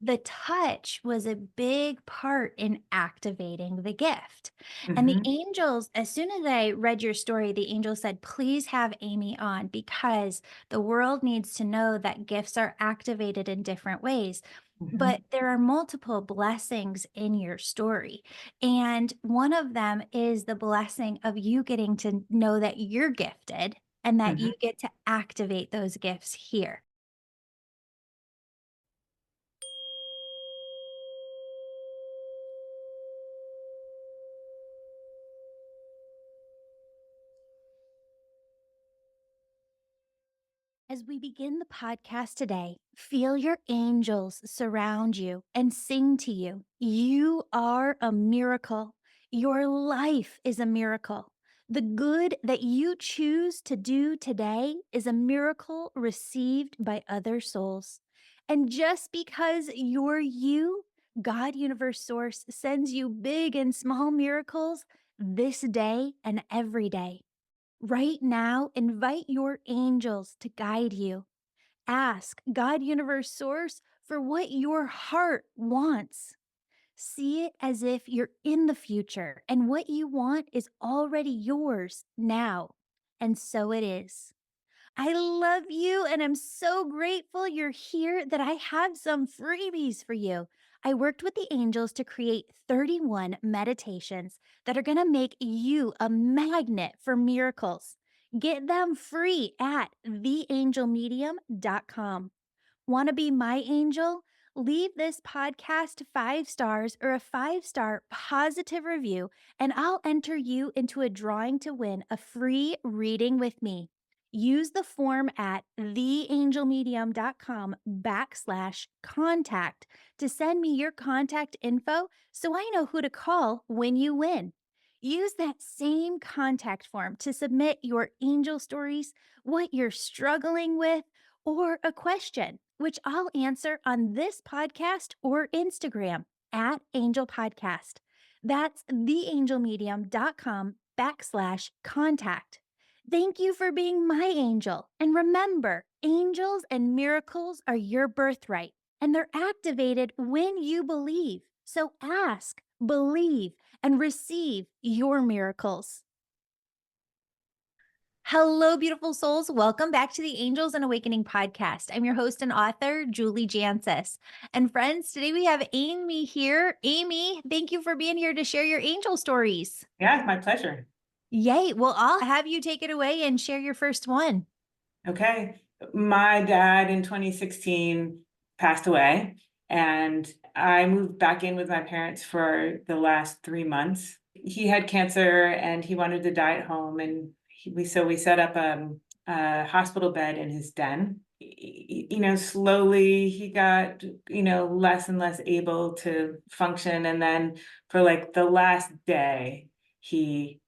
the touch was a big part in activating the gift. And the Mhm, angels, as soon as I read your story, the angel said, please have Amy on because the world needs to know that gifts are activated in different ways. But mhm, there are multiple blessings in your story. And one of them is the blessing of you getting to know that you're gifted and that mhm. you get to activate those gifts here. As we begin the podcast today, feel your angels surround you and sing to you. You are a miracle. Your life is a miracle. The good that you choose to do today is a miracle received by other souls. And just because you're you, God, Universe, Source sends you big and small miracles this day and every day. Right now, invite your angels to guide you. Ask God, Universe, Source for what your heart wants. See it as if you're in the future and what you want is already yours now. And so it is. I love you and I'm so grateful you're here that I have some freebies for you. I worked with the angels to create 31 meditations that are going to make you a magnet for miracles. Get them free at theangelmedium.com. Want to be my angel? Leave this podcast 5 stars or a 5-star positive review, and I'll enter you into a drawing to win a free reading with me. Use the form at theangelmedium.com/contact to send me your contact info so I know who to call when you win. Use that same contact form to submit your angel stories, what you're struggling with, or a question, which I'll answer on this podcast or Instagram at Angel Podcast. That's theangelmedium.com/contact. Thank you for being my angel. And remember, angels and miracles are your birthright, and they're activated when you believe. So ask, believe, and receive your miracles. Hello, beautiful souls. Welcome back to the Angels and Awakening podcast. I'm your host and author, Julie Jancis. And friends, today we have Amy here. Amy, thank you for being here to share your angel stories. Yeah, it's my pleasure. Yay. Well, I'll have you take it away and share your first one. Okay. My dad in 2016 passed away, and I moved back in with my parents for the last 3 months. He had cancer and he wanted to die at home, and we set up a hospital bed in his den. Slowly he got, less and less able to function. And then for like the last day, he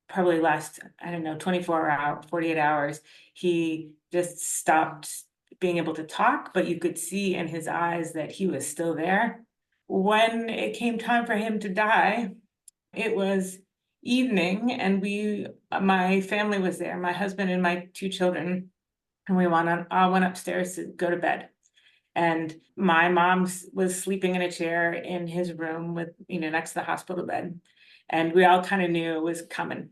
probably last, I don't know, 24 hours, 48 hours, he just stopped being able to talk, but you could see in his eyes that he was still there. When it came time for him to die, it was evening, and my family was there, my husband and my 2 children, and all went upstairs to go to bed. And my mom was sleeping in a chair in his room with, next to the hospital bed. And we all kind of knew it was coming.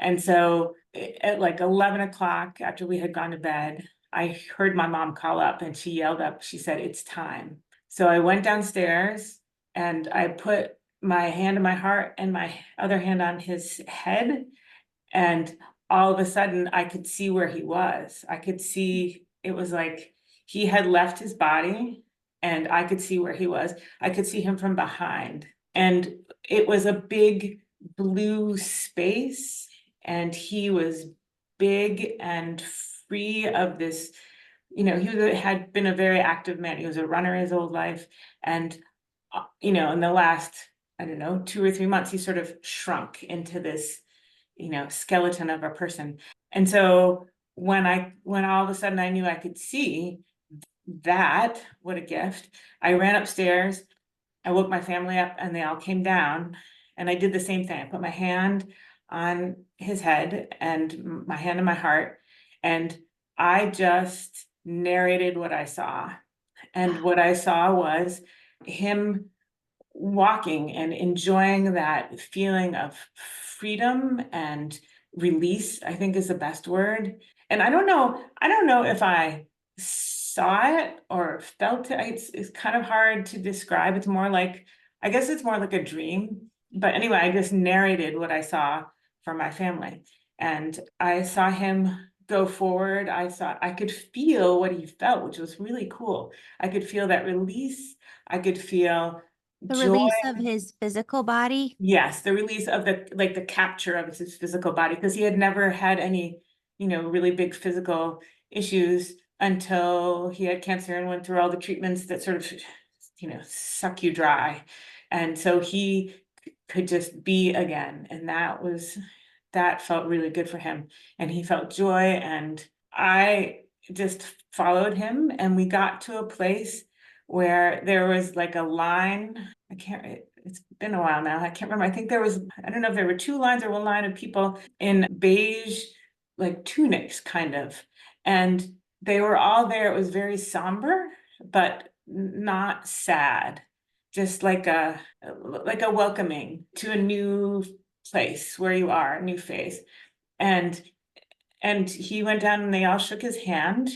And so at like 11 o'clock, after we had gone to bed, I heard my mom call up and she yelled up, she said, "It's time." So I went downstairs and I put my hand on my heart and my other hand on his head. And all of a sudden I could see where he was. I could see, it was like he had left his body and I could see where he was. I could see him from behind. And it was a big blue space, and he was big and free of this. Had been a very active man. He was a runner his whole life. And, in the last, I don't know, 2 or 3 months, he sort of shrunk into this, skeleton of a person. And so when all of a sudden I knew I could see that, what a gift, I ran upstairs, I woke my family up and they all came down, and I did the same thing. I put my hand on his head and my hand on my heart, and I just narrated what I saw. And what I saw was him walking and enjoying that feeling of freedom and release, I think is the best word. And I don't know if I saw it or felt it. It's kind of hard to describe. It's more like, I guess it's more like a dream. But anyway, I just narrated what I saw for my family. And I saw him go forward. I could feel what he felt, which was really cool. I could feel that release. I could feel The joy. release of his physical body. Yes, the release of the capture of his physical body, because he had never had any, really big physical issues until he had cancer and went through all the treatments that sort of, suck you dry. And so he could just be again. And that felt really good for him. And he felt joy. And I just followed him, and we got to a place where there was like a line. It's been a while now. I can't remember. I think I don't know if there were two lines or one line of people in beige, like tunics, kind of. And they were all there. It was very somber, but not sad. Just like a welcoming to a new place where you are, a new phase. And he went down and they all shook his hand.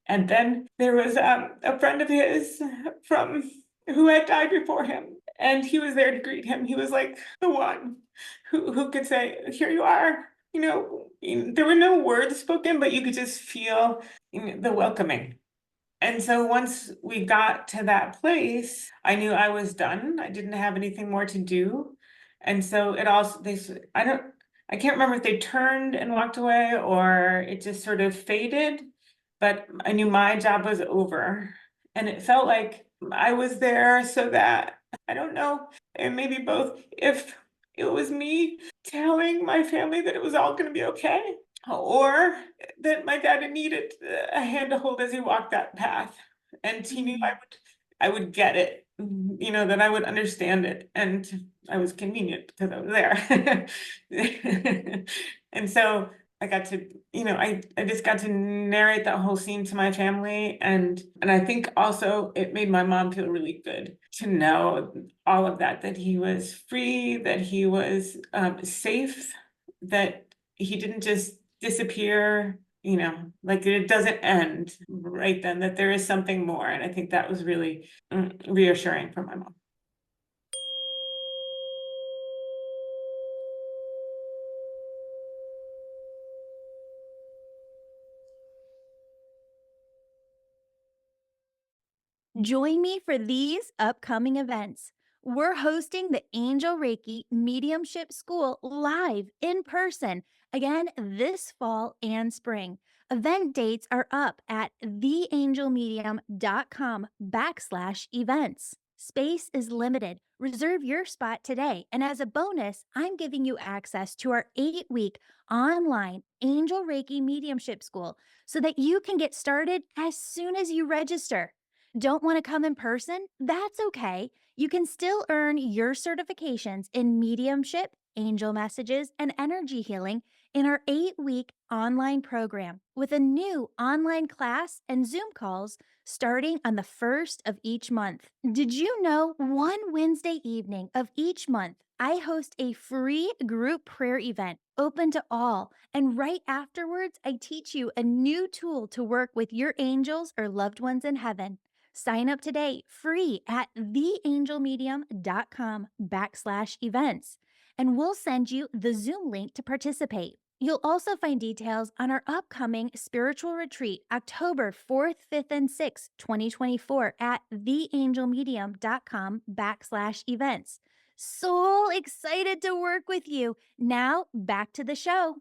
And then there was a friend of his from who had died before him, and he was there to greet him. He was like the one who could say, "Here you are." There were no words spoken, but you could just feel the welcoming. And so once we got to that place, I knew I was done. I didn't have anything more to do. And so I can't remember if they turned and walked away or it just sort of faded, but I knew my job was over. And it felt like I was there so that, I don't know, and maybe both, if it was me telling my family that it was all going to be okay, or that my dad needed a hand to hold as he walked that path, and he knew I would get it, that I would understand it, and I was convenient because I was there. And so I got to, I just got to narrate that whole scene to my family, and I think also it made my mom feel really good to know all of that he was free, that he was safe, that he didn't just disappear, like it doesn't end right then, that there is something more. And I think that was really reassuring for my mom. Join me for these upcoming events. We're hosting the Angel Reiki Mediumship School live in person again this fall and spring. Event dates are up at theangelmedium.com/events. Space is limited. Reserve your spot today. And as a bonus, I'm giving you access to our 8-week online Angel Reiki Mediumship School so that you can get started as soon as you register. Don't want to come in person? That's okay. You can still earn your certifications in mediumship, angel messages, and energy healing in our 8-week online program with a new online class and Zoom calls starting on the first of each month. Did you know one Wednesday evening of each month, I host a free group prayer event open to all. And right afterwards, I teach you a new tool to work with your angels or loved ones in heaven. Sign up today free at theangelmedium.com/events, and we'll send you the Zoom link to participate. You'll also find details on our upcoming spiritual retreat, October 4th, 5th, and 6th, 2024 at theangelmedium.com/events. So excited to work with you. Now back to the show.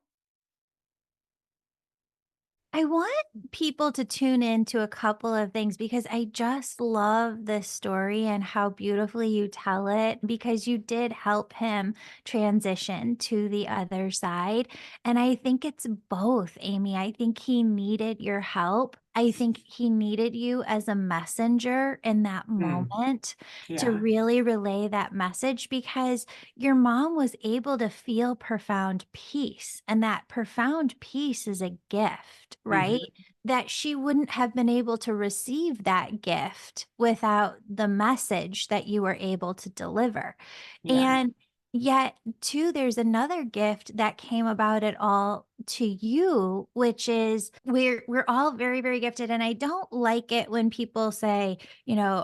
I want people to tune into a couple of things because I just love this story and how beautifully you tell it because you did help him transition to the other side. And I think it's both, Amy. I think he needed your help. I think he needed you as a messenger in that Mm, moment to yeah. really relay that message because your mom was able to feel profound peace, and that profound peace is a gift, right? Mhm. that she wouldn't have been able to receive that gift without the message that you were able to deliver. Yeah. And yet, too, there's another gift that came about it all to you, which is we're all very, very gifted. And I don't like it when people say,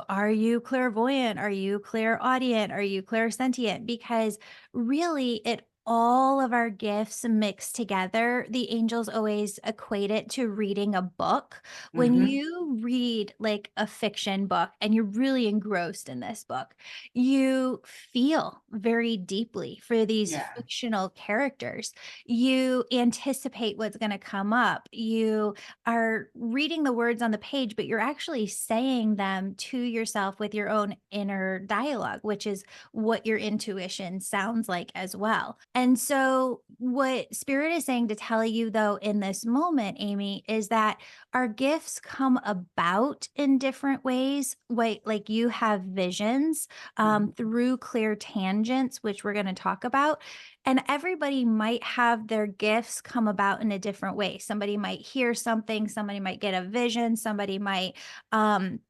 are you clairvoyant? Are you clairaudient? Are you clairsentient? Because really all of our gifts mixed together. The angels always equate it to reading a book. When Hmm. you read like a fiction book and you're really engrossed in this book, you feel very deeply for these Yeah. fictional characters. You anticipate what's going to come up. You are reading the words on the page, but you're actually saying them to yourself with your own inner dialogue, which is what your intuition sounds like as well. And so, what Spirit is saying to tell you, though, in this moment, Amy, is that our gifts come about in different ways. Like you have visions Hmm. through clear tangents, which we're going to talk about. And everybody might have their gifts come about in a different way. Somebody might hear something, somebody might get a vision, somebody might um,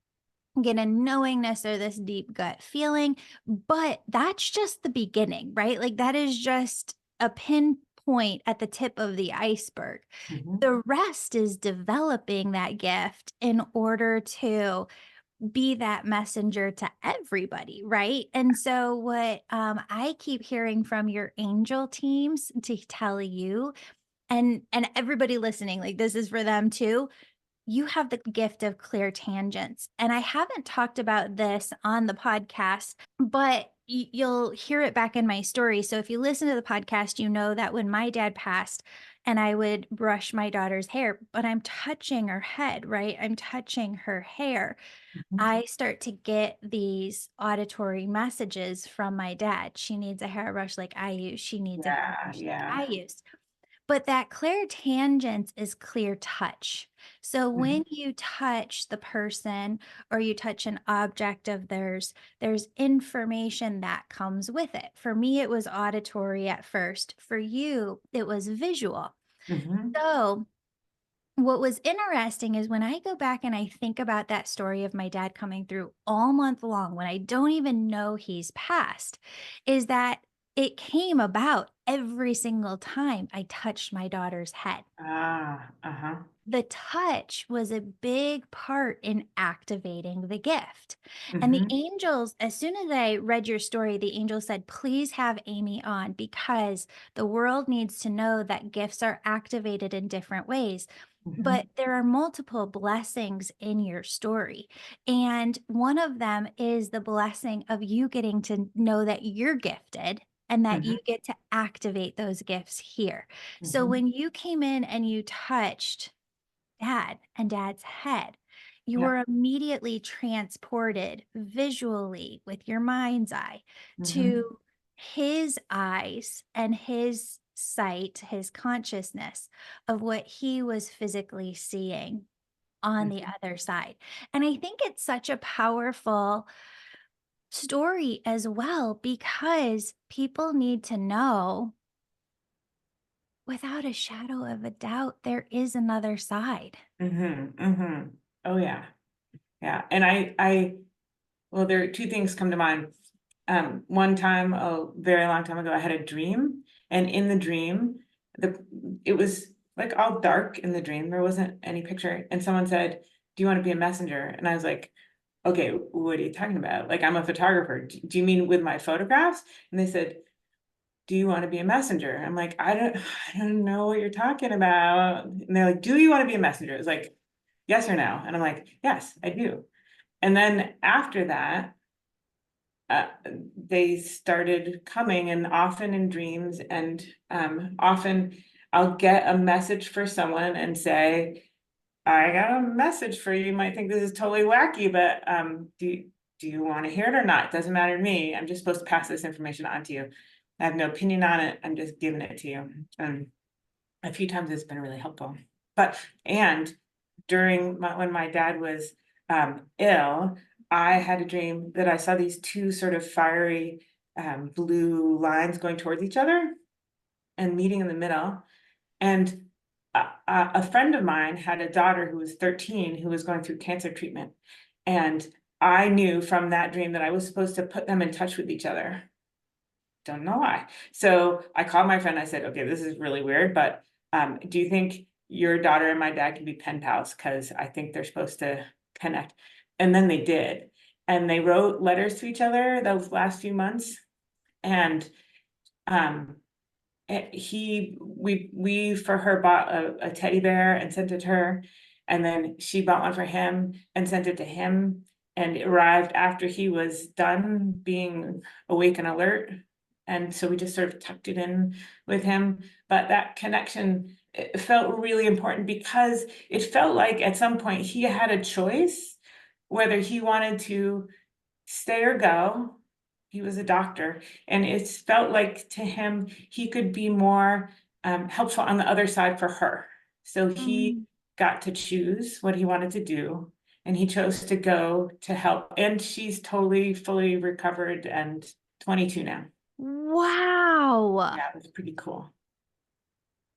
get a knowingness or this deep gut feeling, but that's just the beginning, right? Like that is just a pinpoint at the tip of the iceberg. Hmm. The rest is developing that gift in order to be that messenger to everybody, right? And so what I keep hearing from your angel teams to tell you and everybody listening, like this is for them too, you have the gift of clear tangents. And I haven't talked about this on the podcast, but you'll hear it back in my story. So if you listen to the podcast, you know that when my dad passed and I would brush my daughter's hair, but I'm touching her head, right? I'm touching her hair. Hmm. I start to get these auditory messages from my dad. She needs a hairbrush like I use. She needs a Yeah. hairbrush like Yeah. I use. But that clear tangent is clear touch. So Hmm. when you touch the person or you touch an object of theirs, there's information that comes with it. For me, it was auditory at first. For you, it was visual. Hmm. So what was interesting is when I go back and I think about that story of my dad coming through all month long when I don't even know he's passed, is that it came about every single time I touched my daughter's head. Ah. Uh-huh. The touch was a big part in activating the gift. And the Hmm. angels, as soon as I read your story, the angel said, please have Amy on because the world needs to know that gifts are activated in different ways. But Hmm. there are multiple blessings in your story. And one of them is the blessing of you getting to know that you're gifted and that you Hmm. get to activate those gifts here. So Hmm. when you came in and you touched dad and dad's head, you Yeah. were immediately transported visually with your mind's eye Hmm. to his eyes and his sight, his consciousness of what he was physically seeing on the Hmm. other side. And I think it's such a powerful story as well because people need to know without a shadow of a doubt, there is another side. Hmm. Hmm. Oh yeah. Yeah. And well, there are two things come to mind. One time, a very long time ago, I had a dream, and in the dream, the it was like all dark in the dream. There wasn't any picture, and someone said, "Do you want to be a messenger?" And I was like, "Okay, what are you talking about? Like, I'm a photographer. Do you mean with my photographs?" And they said, "Do you want to be a messenger?" I'm like, I don't know what you're talking about." And they're like, "Do you want to be a messenger?" It's like, yes or no, and I'm like, yes, I do. And then after that, uh, they started coming, and often in dreams, and often I'll get a message for someone and say, I got a message for you. You might think this is totally wacky, but do you want to hear it or not? It doesn't matter to me. I'm just supposed to pass this information on to you. I have no opinion on it. I'm just giving it to you. And a few times it's been really helpful. But and when my dad was ill, I had a dream that I saw these two sort of fiery blue lines going towards each other and meeting in the middle. And a friend of mine had a daughter who was 13 who was going through cancer treatment. And I knew from that dream that I was supposed to put them in touch with each other. Don't know why. So I called my friend. I said, okay, this is really weird, but do you think your daughter and my dad can be pen pals? Because I think they're supposed to connect. And then they did. And they wrote letters to each other those last few months. And um, we for her bought a teddy bear and sent it to her, and then she bought one for him and sent it to him, and it arrived after he was done being awake and alert, and so we just sort of tucked it in with him. But that connection, it felt really important because it felt like at some point he had a choice whether he wanted to stay or go. He was a doctor, and it felt like to him he could be more helpful on the other side for her. So he Mm. got to choose what he wanted to do, and he chose to go to help. And she's totally, fully recovered and 22 now. Wow. Yeah, it was pretty cool.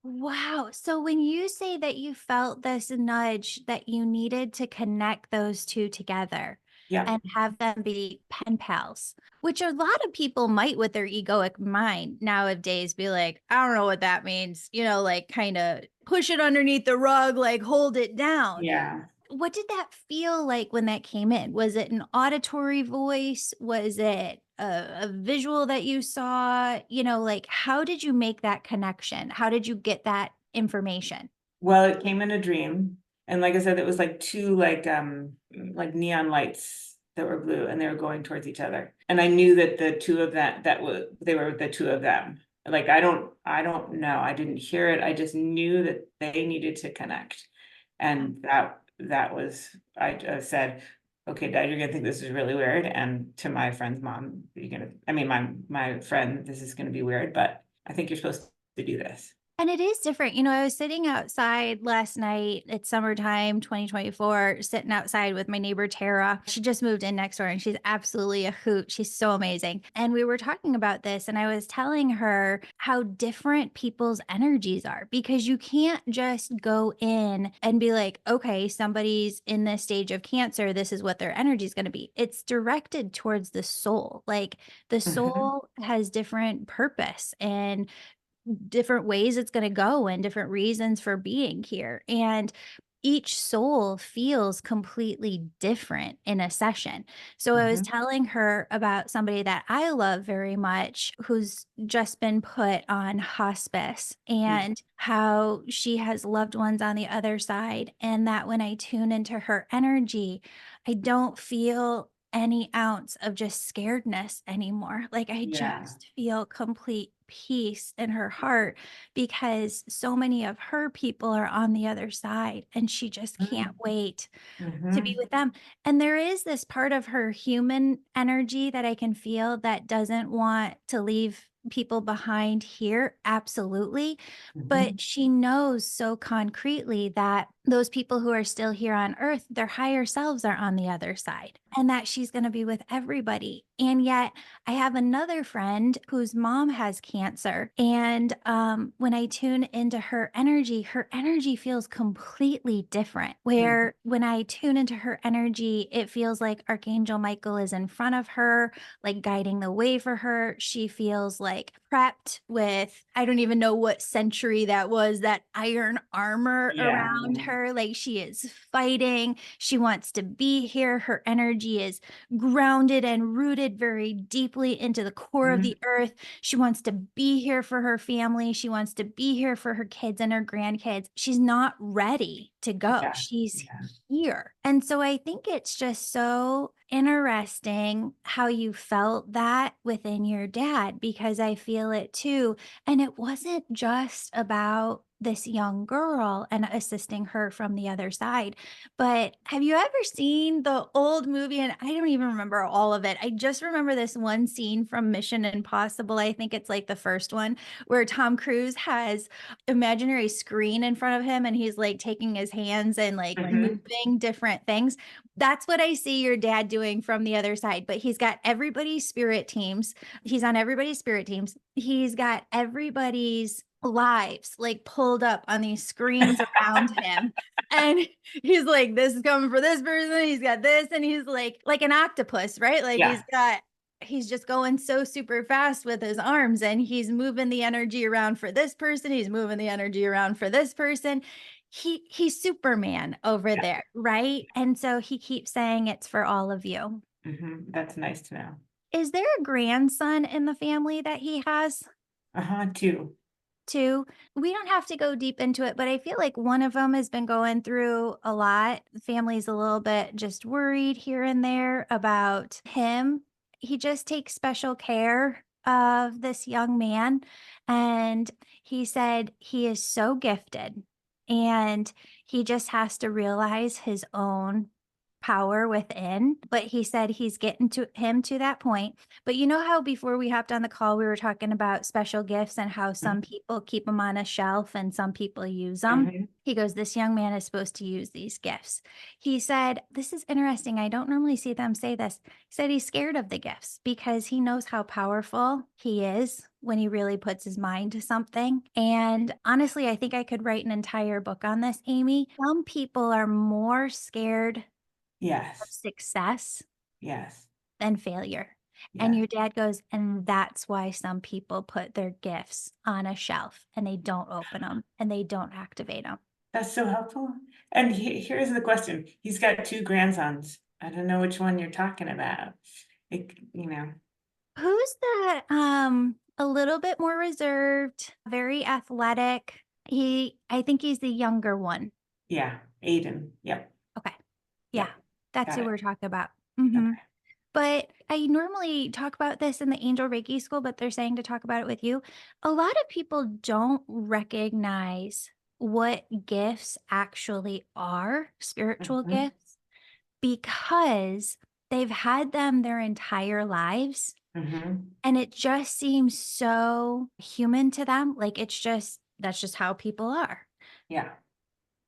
Wow. So when you say that you felt this nudge that you needed to connect those two together Yeah, and have them be pen pals, which a lot of people might with their egoic mind nowadays be like, I don't know what that means, like kind of push it underneath the rug, like hold it down. yeah. What did that feel like when that came in? Was it an auditory voice? Was it a visual that you saw? Like how did you make that connection? How did you get that information? Well, it came in a dream, and like I said, it was like two like neon lights that were blue, and they were going towards each other. And I knew that the two of that was they were the two of them. Like I don't know. I didn't hear it. I just knew that they needed to connect. And that was I said, okay, Dad, you're gonna think this is really weird. And to my friend's mom, my friend, this is gonna be weird, but I think you're supposed to do this. And it is different. I was sitting outside last night. It's summertime 2024, sitting outside with my neighbor Tara. She just moved in next door and she's absolutely a hoot. She's so amazing. And we were talking about this, and I was telling her how different people's energies are because you can't just go in and be like, okay, somebody's in this stage of cancer. This is what their energy is going to be. It's directed towards the soul. Like the Mhm. soul has different purpose and different ways it's going to go and different reasons for being here. And each soul feels completely different in a session. So I was Mhm. telling her about somebody that I love very much who's just been put on hospice Mm. and how she has loved ones on the other side. And that when I tune into her energy, I don't feel any ounce of just scaredness anymore. Like I Yeah. just feel complete peace in her heart because so many of her people are on the other side and she just can't Mm. wait to be Mhm. with them. And there is this part of her human energy that I can feel that doesn't want to leave people behind here. Absolutely. Mhm. But she knows so concretely that those people who are still here on earth, their higher selves are on the other side and that she's going to be with everybody. And yet, I have another friend whose mom has cancer. And when I tune into her energy feels completely different. Mm. Where when I tune into her energy, it feels like Archangel Michael is in front of her, like guiding the way for her. She feels like prepped with, I don't even know what century that was, that iron armor Yeah. around her. Like she is fighting. She wants to be here. Her energy is grounded and rooted very deeply into the core of Mhm. the earth. She wants to be here for her family. She wants to be here for her kids and her grandkids. She's not ready to go. Yeah. She's Yeah. here. And so I think it's just so interesting how you felt that within your dad because I feel it too. And it wasn't just about this young girl and assisting her from the other side. But have you ever seen the old movie? And I don't even remember all of it. I just remember this one scene from Mission Impossible. I think it's like the first one where Tom Cruise has imaginary screen in front of him and he's like taking his hands and like Mhm. moving different things. That's what I see your dad doing from the other side, but he's got everybody's spirit teams. He's on everybody's spirit teams. He's got everybody's lives like pulled up on these screens around him. And he's like, this is coming for this person. He's got this. And he's like an octopus, right? Like Yeah. he's just going so super fast with his arms and he's moving the energy around for this person. He's moving the energy around for this person. He's Superman over Yeah. there, right? And so he keeps saying it's for all of you. That's nice to know. Is there a grandson in the family that he has? Too. Too. We don't have to go deep into it, but I feel like one of them has been going through a lot. The family's a little bit just worried here and there about him. He just takes special care of this young man, and he said he is so gifted, and he just has to realize his own power within, but he said he's getting to him to that point. But you know how before we hopped on the call, we were talking about special gifts and how some Mhm. people keep them on a shelf and some people use them? Mhm. He goes, this young man is supposed to use these gifts. He said, this is interesting. I don't normally see them say this. He said he's scared of the gifts because he knows how powerful he is when he really puts his mind to something. And honestly, I think I could write an entire book on this, Amy. Some people are more scared of Yes. success Yes. than failure. And Yes. your dad goes, and that's why some people put their gifts on a shelf and they don't open them and they don't activate them. That's so helpful. And here's the question. He's got 2 grandsons. I don't know which one you're talking about. You know. Who's the a little bit more reserved, very athletic? I think he's the younger one. Yeah, Aiden. Yep. Okay. Yeah. Yep. That's Got who it. we're talking about. Mhm. Okay. But I normally talk about this in the Angel Reiki school, but they're saying to talk about it with you. A lot of people don't recognize what gifts actually are, spiritual Mhm. gifts, because they've had them their entire lives. Mhm. And it just seems so human to them. Like that's just how people are, Yeah.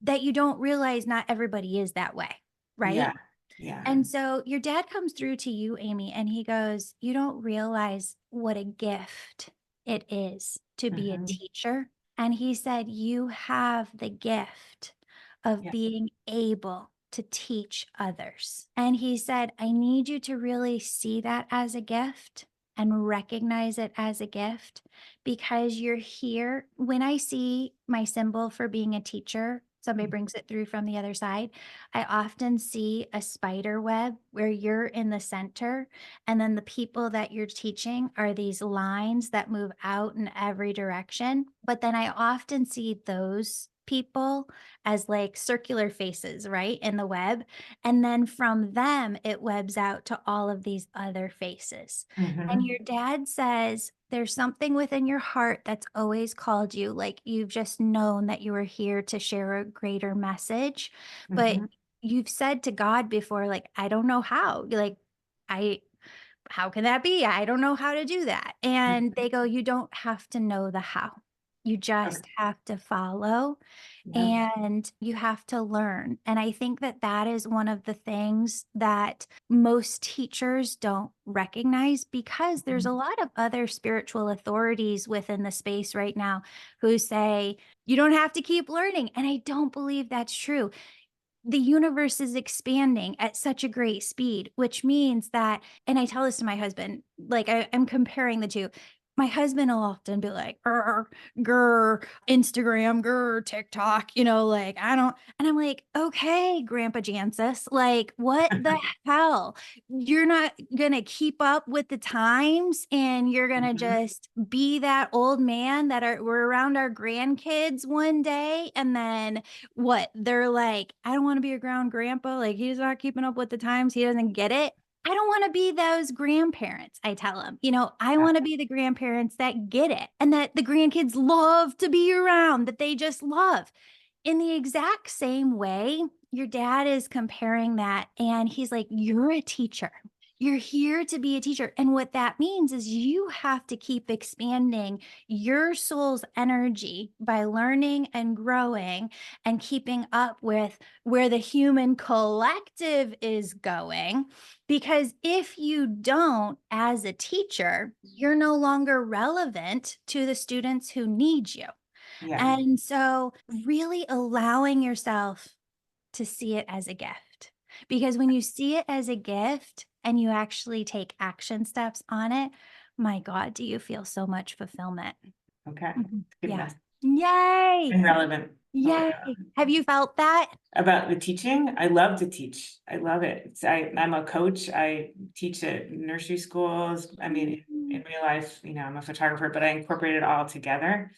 that you don't realize not everybody is that way. Right. Yeah. Yeah. And so your dad comes through to you, Amy, and he goes, you don't realize what a gift it is to be a Mhm. teacher. And he said, you have the gift of Yeah. being able to teach others. And he said, I need you to really see that as a gift and recognize it as a gift because you're here. When I see my symbol for being a teacher, somebody Mhm. brings it through from the other side. I often see a spider web where you're in the center, and then the people that you're teaching are these lines that move out in every direction. But then I often see those people as like circular faces, right, in the web. And then from them, it webs out to all of these other faces. And your Mhm. dad says, there's something within your heart that's always called you, like you've just known that you were here to share a greater message. But Mhm. you've said to God before, like, I don't know how. Like, I how can that be? I don't know how to do that. And Mhm. they go, you don't have to know the how. You just Okay. have to follow Yep. and you have to learn. And I think that that is one of the things that most teachers don't recognize because there's a Mhm. lot of other spiritual authorities within the space right now who say, you don't have to keep learning. And I don't believe that's true. The universe is expanding at such a great speed, which means that, and I tell this to my husband, like I'm comparing the two. My husband will often be like, grr, Instagram, grr, TikTok, like I don't, and I'm like, okay, Grandpa Jancis, like what the hell? You're not gonna keep up with the times and you're gonna Mhm. just be that old man that we're around our grandkids one day and then what? They're like, "I don't wanna be a ground grandpa, like, he's not keeping up with the times, he doesn't get it." I don't wanna be those grandparents, I tell him. I Yeah. wanna be the grandparents that get it and that the grandkids love to be around, that they just love. In the exact same way, your dad is comparing that, and he's like, "You're a teacher. You're here to be a teacher." And what that means is you have to keep expanding your soul's energy by learning and growing and keeping up with where the human collective is going. Because if you don't, as a teacher, you're no longer relevant to the students who need you. Yeah. And so really allowing yourself to see it as a gift. Because when you see it as a gift and you actually take action steps on it, my God, do you feel so much fulfillment. Okay. Mhm. Good Yeah. message Yay. and relevant. Oh my Yay. God. Have you felt that? About the teaching, I love to teach. I love it. I'm a coach. I teach at nursery schools. I mean, Mm. in real life, I'm a photographer, but I incorporate it all together.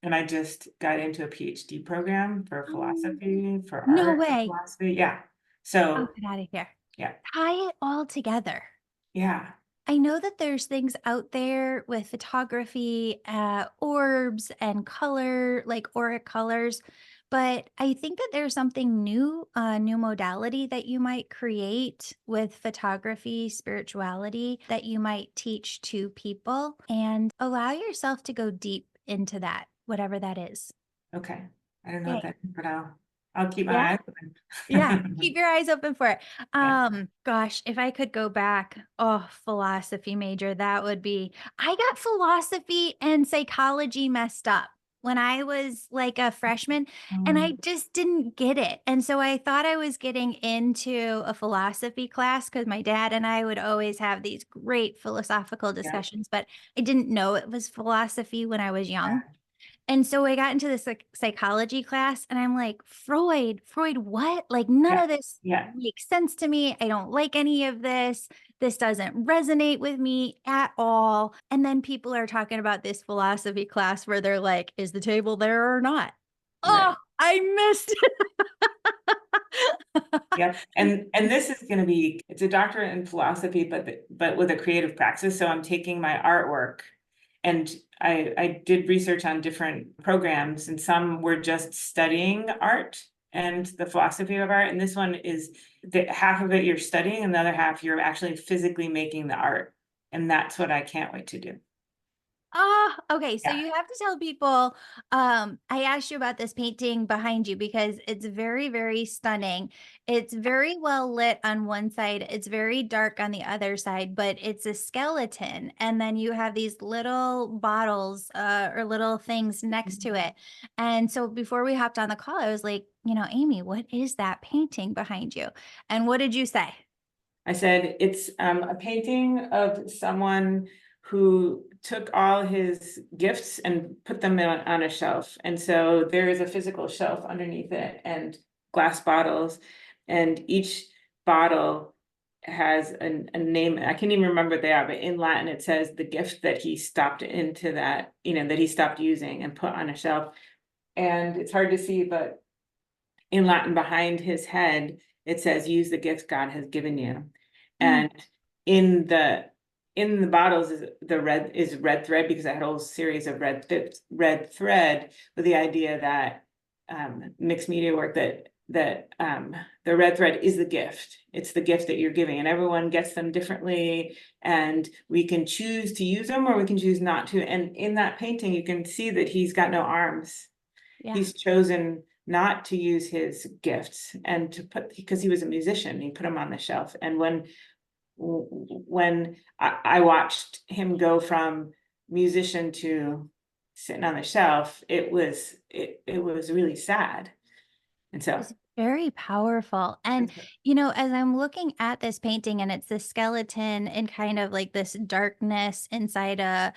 And I just got into a PhD program for Um, philosophy, for no art and way. philosophy. Yeah. Oh, So get out of here. yeah, Tie it all together. yeah. I know that there's things out there with photography, orbs and color, like auric colors, but I think that there's something new, new modality that you might create with photography, spirituality that you might teach to people and allow yourself to go deep into that, whatever that is. Okay. I don't know what Yay. that is, but I'll keep Yeah. my eyes Yeah, open. keep your eyes open for it. Yeah. Gosh, if I could go back, oh, philosophy major, that would be I got philosophy and psychology messed up when I was like a freshman, and I Um, just didn't get it. And so I thought I was getting into a philosophy class because my dad and I would always have these great philosophical yeah. discussions, but I didn't know it was philosophy when I was Yeah. young. And so I got into this psychology class and I'm like, Freud, what? Like none Yeah. of this Yeah. makes sense to me. I don't like any of this. This doesn't resonate with me at all. And then people are talking about this philosophy class where they're like, is the table there or not? Oh, Right. I missed it. Yeah, and this is going to be it's a doctorate in philosophy, but with a creative praxis. So I'm taking my artwork, and I did research on different programs, and some were just studying art and the philosophy of art, and this one is that half of it you're studying, and the other half you're actually physically making the art, and that's what I can't wait to do. Oh, okay. So Yeah. you have to tell people, I asked you about this painting behind you because it's very, very stunning. It's very well lit on one side, it's very dark on the other side, but it's a skeleton. And then you have these little bottles or little things next to it. And so before we hopped on the call, I was like, Amy, what is that painting behind you? And what did you say? I said it's a painting of someone who took all his gifts and put them on a shelf. And so there is a physical shelf underneath it and glass bottles. And each bottle has a name. I can't even remember what they are, but in Latin it says the gift that he stopped into that, that he stopped using and put on a shelf. And it's hard to see, but in Latin behind his head, it says, use the gifts God has given you. Mm, And in the in the bottles is red thread because I had a whole series of red thread with the idea that mixed media work that the red thread is the gift. It's the gift that you're giving, and everyone gets them differently. And we can choose to use them or we can choose not to. And in that painting, you can see that he's got no arms. yeah. He's chosen not to use his gifts and to put because he was a musician, he put them on the shelf. And when I watched him go from musician to sitting on the shelf, it was really sad. And so It's very powerful. And, as I'm looking at this painting and it's the skeleton and kind of like this darkness inside a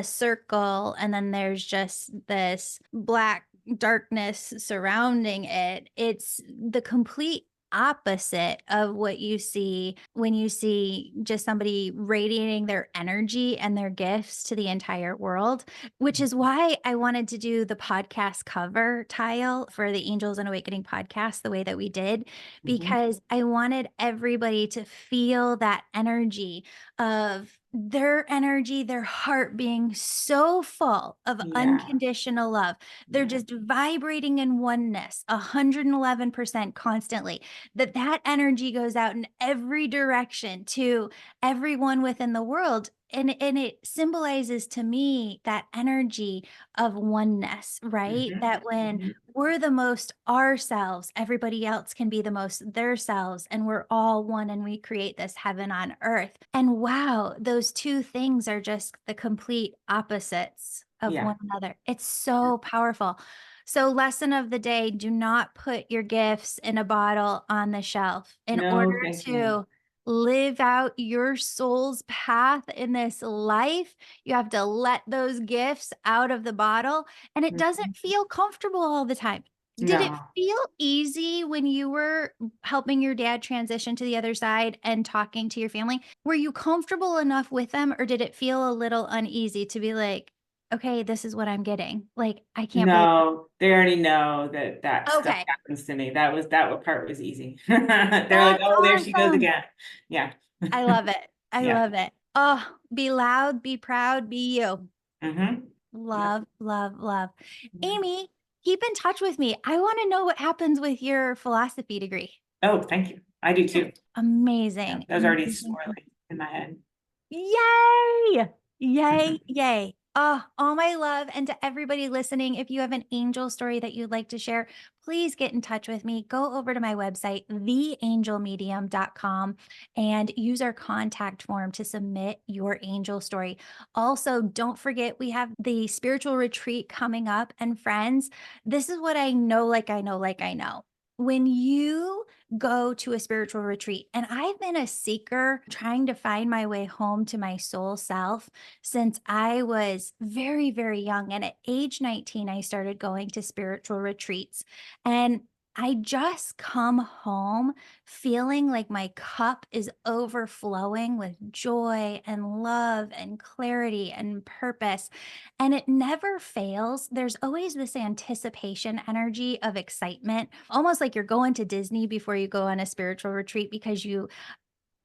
circle, and then there's just this black darkness surrounding it. It's the complete opposite of what you see when you see just somebody radiating their energy and their gifts to the entire world. Which is why I wanted to do the podcast cover tile for the Angels and Awakening podcast the way that we did, mhm. because I wanted everybody to feel that energy of their energy, their heart being so full of Yeah, unconditional love. They're yeah. just vibrating in oneness 111% constantly. That energy goes out in every direction to everyone within the world, and it symbolizes to me that energy of oneness, right? Mhm, That when mhm. we're the most ourselves, everybody else can be the most their selves, and we're all one and we create this heaven on earth. And wow, those two things are just the complete opposites of Yeah. one another. It's so powerful. So, lesson of the day, do not put your gifts in a bottle on the shelf. In order No, thank you. to live out your soul's path in this life, you have to let those gifts out of the bottle, and it doesn't Mhm. feel comfortable all the time. Did it No. feel easy when you were helping your dad transition to the other side and talking to your family? Were you comfortable enough with them, or did it feel a little uneasy to be like, "Okay, this is what I'm getting. Like, I can't believe." No, they already know that that stuff Okay, happens to me. That part was easy. They're like, that's "Oh, there she goes awesome. again." Yeah. I love it. I Yeah. love it. Oh, be loud, be proud, be you. Mhm. Yep. Love, love, love. Yeah. Amy, keep in touch with me. I wanna know what happens with your philosophy degree. Oh, thank you. I do too. Yeah, Amazing, that was already amazing. swirling in my head. Yay! Yay, yay. Oh, all my love. And to everybody listening, if you have an angel story that you'd like to share, please get in touch with me. Go over to my website, theangelmedium.com, and use our contact form to submit your angel story. Also, don't forget, we have the spiritual retreat coming up. And friends, this is what I know, like I know, like I know. When you go to a spiritual retreat. And I've been a seeker trying to find my way home to my soul self since I was very, very young. And at age 19, I started going to spiritual retreats. And I just come home feeling like my cup is overflowing with joy and love and clarity and purpose. And it never fails. There's always this anticipation energy of excitement, almost like you're going to Disney before you go on a spiritual retreat because you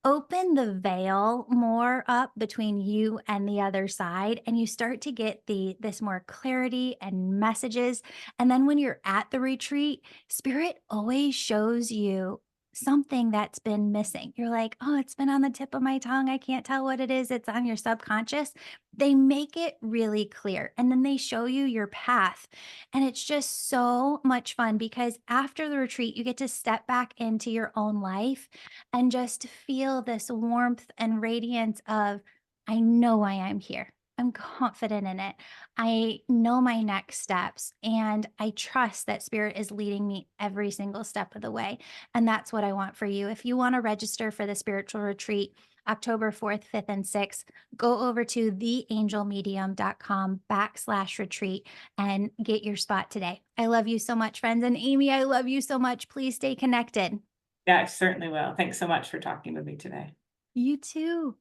open the veil more up between you and the other side, and you start to get this more clarity and messages. And then when you're at the retreat, spirit always shows you something that's been missing. You're like, oh, it's been on the tip of my tongue, I can't tell what it is, it's on your subconscious. They make it really clear, and then they show you your path. And it's just so much fun because after the retreat you get to step back into your own life and just feel this warmth and radiance of, I know why I'm here. I'm confident in it. I know my next steps, and I trust that spirit is leading me every single step of the way. And that's what I want for you. If you want to register for the spiritual retreat, October 4th, 5th, and 6th, go over to theangelmedium.com/retreat and get your spot today. I love you so much, friends. And Amy, I love you so much. Please stay connected. Yeah, I certainly will. Thanks so much for talking with me today. You too.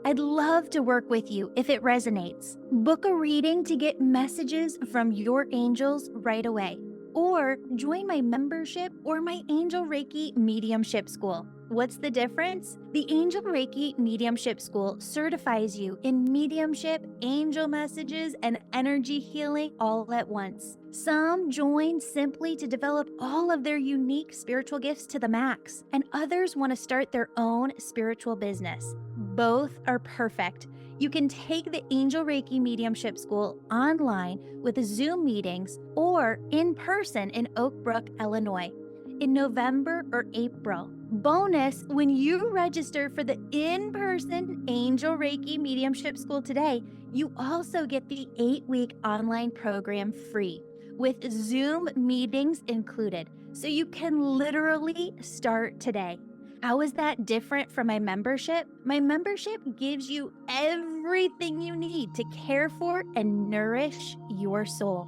I'd love to work with you if it resonates. Book a reading to get messages from your angels right away. Or join my membership or my Angel Reiki Mediumship School. What's the difference? The Angel Reiki Mediumship School certifies you in mediumship, angel messages, and energy healing all at once. Some join simply to develop all of their unique spiritual gifts to the max, and others want to start their own spiritual business. Both are perfect. You can take the Angel Reiki Mediumship School online with Zoom meetings or in person in Oak Brook, Illinois, in November or April. Bonus, when you register for the in-person Angel Reiki Mediumship School today, you also get the 8-week online program free with Zoom meetings included. So you can literally start today. How is that different from my membership? My membership gives you everything you need to care for and nourish your soul.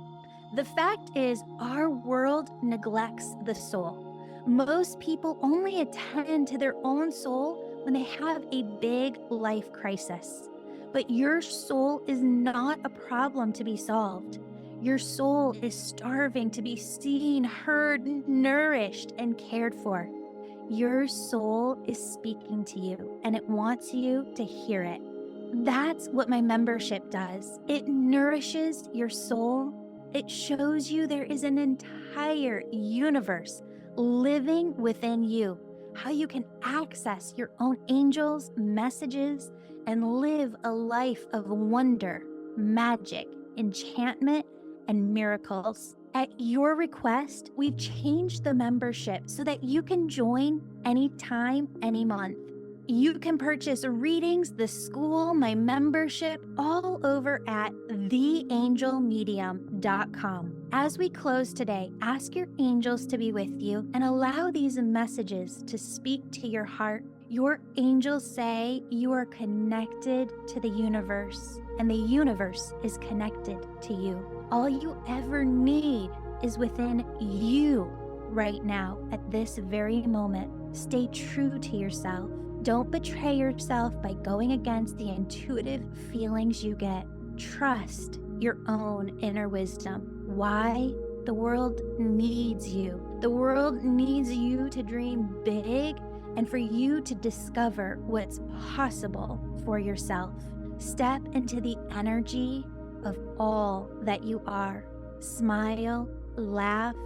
The fact is, our world neglects the soul. Most people only attend to their own soul when they have a big life crisis. But your soul is not a problem to be solved. Your soul is starving to be seen, heard, nourished, and cared for. Your soul is speaking to you and it wants you to hear it. That's what my membership does. It nourishes your soul. It shows you there is an entire universe living within you, how you can access your own angels, messages, and live a life of wonder, magic, enchantment, and miracles. At your request, we've changed the membership so that you can join anytime, any month. You can purchase readings, the school, my membership, all over at theangelmedium.com. As we close today, ask your angels to be with you and allow these messages to speak to your heart. Your angels say you are connected to the universe, and the universe is connected to you. All you ever need is within you right now at this very moment. Stay true to yourself. Don't betray yourself by going against the intuitive feelings you get. Trust your own inner wisdom. Why? The world needs you. The world needs you to dream big and for you to discover what's possible for yourself. Step into the energy of all that you are. Smile, laugh,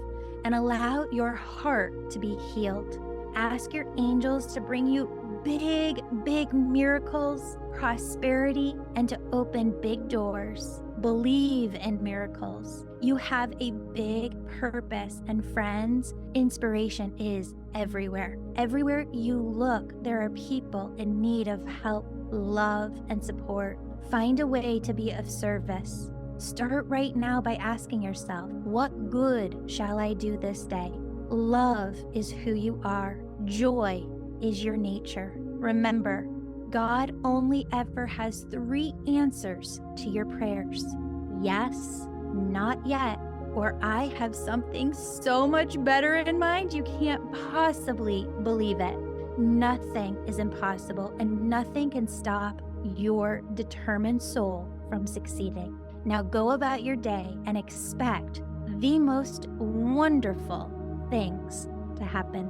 and allow your heart to be healed. Ask your angels to bring you big, big miracles, prosperity, and to open big doors. Believe in miracles. You have a big purpose, and friends, inspiration is everywhere. Everywhere you look, there are people in need of help, love, and support. Find a way to be of service. Start right now by asking yourself, what good shall I do this day? Love is who you are. Joy is your nature. Remember, God only ever has 3 answers to your prayers. Yes, not yet, or I have something so much better in mind you can't possibly believe it. Nothing is impossible, and nothing can stop your determined soul from succeeding. Now go about your day and expect the most wonderful things to happen.